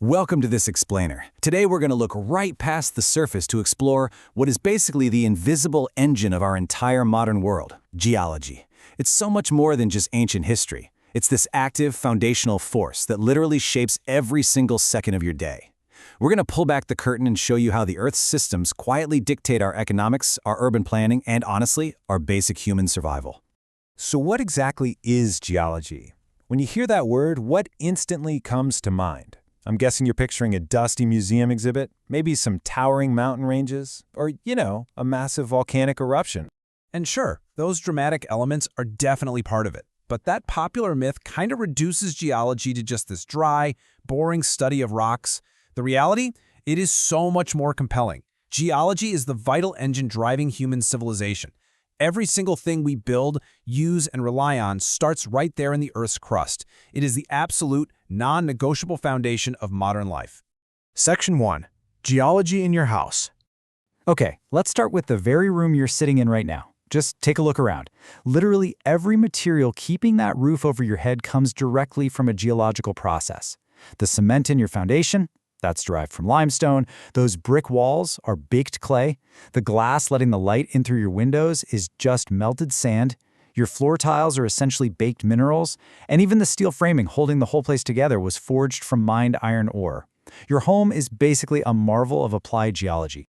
Welcome to this explainer. Today we're going to look right past the surface to explore what is basically the invisible engine of our entire modern world, geology. It's so much more than just ancient history. It's this active, foundational force that literally shapes every single second of your day. We're going to pull back the curtain and show you how the Earth's systems quietly dictate our economics, our urban planning, and honestly, our basic human survival. So what exactly is geology? When you hear that word, what instantly comes to mind? I'm guessing you're picturing a dusty museum exhibit, maybe some towering mountain ranges, or, a massive volcanic eruption. And sure, those dramatic elements are definitely part of it. But that popular myth kind of reduces geology to just this dry, boring study of rocks. The reality? It is so much more compelling. Geology is the vital engine driving human civilization. Every single thing we build, use, and rely on starts right there in the Earth's crust. It is the absolute, non-negotiable foundation of modern life. Section 1. Geology in your house. Okay, let's start with the very room you're sitting in right now. Just take a look around. Literally every material keeping that roof over your head comes directly from a geological process. The cement in your foundation? That's derived from limestone. Those brick walls are baked clay. The glass letting the light in through your windows is just melted sand. Your floor tiles are essentially baked minerals. And even the steel framing holding the whole place together was forged from mined iron ore. Your home is basically a marvel of applied geology.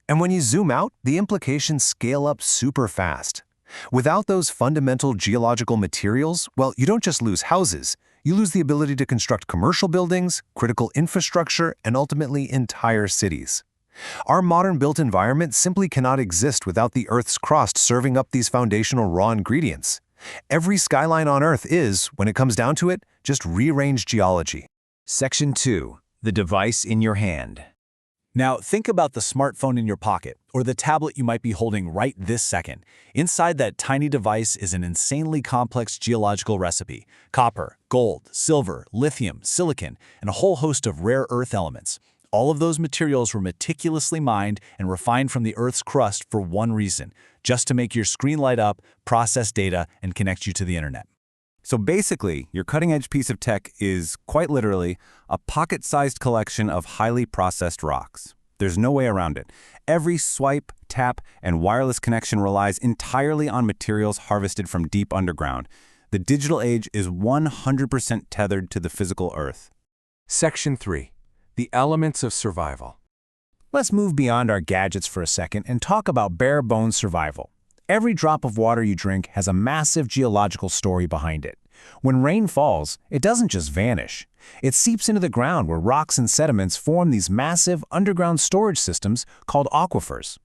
And when you zoom out, the implications scale up super fast. Without those fundamental geological materials, well, you don't just lose houses. You lose the ability to construct commercial buildings, critical infrastructure, and ultimately entire cities. Our modern built environment simply cannot exist without the Earth's crust serving up these foundational raw ingredients. Every skyline on Earth is, when it comes down to it, just rearranged geology. Section 2. The device in your hand. Now, think about the smartphone in your pocket, or the tablet you might be holding right this second. Inside that tiny device is an insanely complex geological recipe: copper, gold, silver, lithium, silicon, and a whole host of rare earth elements. All of those materials were meticulously mined and refined from the Earth's crust for one reason: just to make your screen light up, process data, and connect you to the internet. So basically, your cutting-edge piece of tech is, quite literally, a pocket-sized collection of highly processed rocks. There's no way around it. Every swipe, tap, and wireless connection relies entirely on materials harvested from deep underground. The digital age is 100% tethered to the physical Earth. Section 3. The elements of survival. Let's move beyond our gadgets for a second and talk about bare-bones survival. Every drop of water you drink has a massive geological story behind it. When rain falls, it doesn't just vanish. It seeps into the ground where rocks and sediments form these massive underground storage systems called aquifers.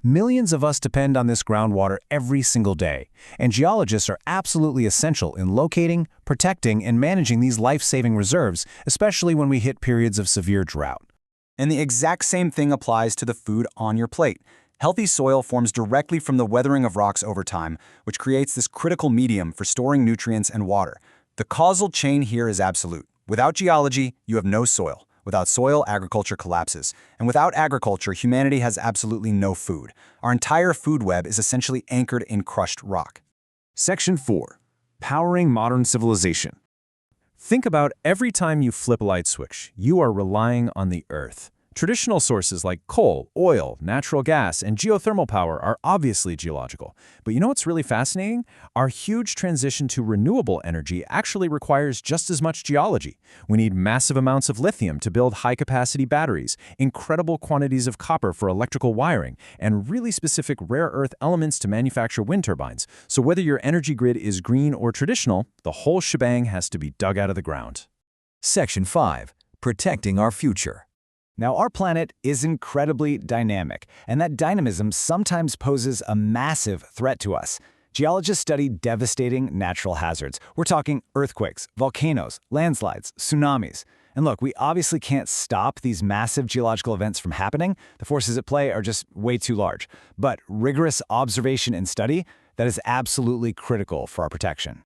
Millions of us depend on this groundwater every single day, and geologists are absolutely essential in locating, protecting, and managing these life-saving reserves, especially when we hit periods of severe drought. And the exact same thing applies to the food on your plate. Healthy soil forms directly from the weathering of rocks over time, which creates this critical medium for storing nutrients and water. The causal chain here is absolute. Without geology, you have no soil. Without soil, agriculture collapses. And without agriculture, humanity has absolutely no food. Our entire food web is essentially anchored in crushed rock. Section 4. Powering modern civilization. Think about every time you flip a light switch, you are relying on the Earth. Traditional sources like coal, oil, natural gas, and geothermal power are obviously geological. But you know what's really fascinating? Our huge transition to renewable energy actually requires just as much geology. We need massive amounts of lithium to build high-capacity batteries, incredible quantities of copper for electrical wiring, and really specific rare earth elements to manufacture wind turbines. So whether your energy grid is green or traditional, the whole shebang has to be dug out of the ground. Section 5. Protecting our future. Now, our planet is incredibly dynamic, and that dynamism sometimes poses a massive threat to us. Geologists study devastating natural hazards. We're talking earthquakes, volcanoes, landslides, tsunamis. And look, we obviously can't stop these massive geological events from happening. The forces at play are just way too large. But rigorous observation and study, that is absolutely critical for our protection.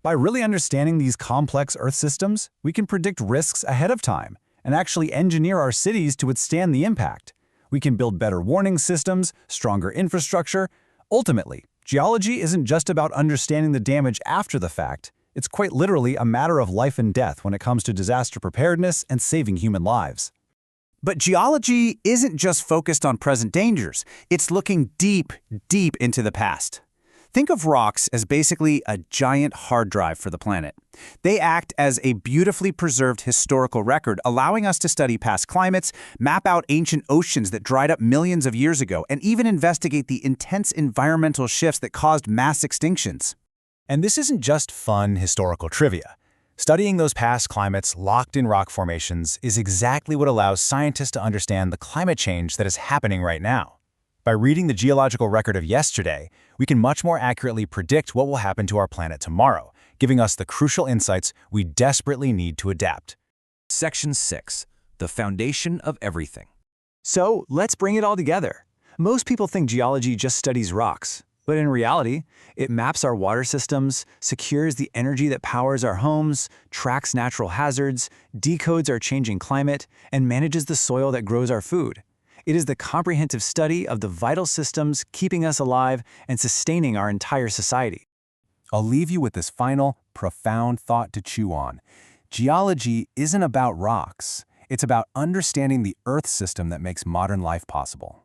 By really understanding these complex Earth systems, we can predict risks ahead of time and actually engineer our cities to withstand the impact. We can build better warning systems, stronger infrastructure. Ultimately, geology isn't just about understanding the damage after the fact. It's quite literally a matter of life and death when it comes to disaster preparedness and saving human lives. But geology isn't just focused on present dangers. It's looking deep, deep into the past. Think of rocks as basically a giant hard drive for the planet. They act as a beautifully preserved historical record, allowing us to study past climates, map out ancient oceans that dried up millions of years ago, and even investigate the intense environmental shifts that caused mass extinctions. And this isn't just fun historical trivia. Studying those past climates locked in rock formations is exactly what allows scientists to understand the climate change that is happening right now. By reading the geological record of yesterday, we can much more accurately predict what will happen to our planet tomorrow, giving us the crucial insights we desperately need to adapt. Section 6. The foundation of everything. So, let's bring it all together. Most people think geology just studies rocks, but in reality, it maps our water systems, secures the energy that powers our homes, tracks natural hazards, decodes our changing climate, and manages the soil that grows our food. It is the comprehensive study of the vital systems keeping us alive and sustaining our entire society. I'll leave you with this final, profound thought to chew on. Geology isn't about rocks. It's about understanding the Earth system that makes modern life possible.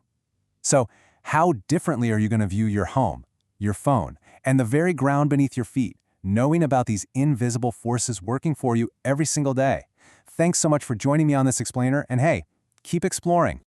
So, how differently are you going to view your home, your phone, and the very ground beneath your feet, knowing about these invisible forces working for you every single day? Thanks so much for joining me on this explainer, and hey, keep exploring.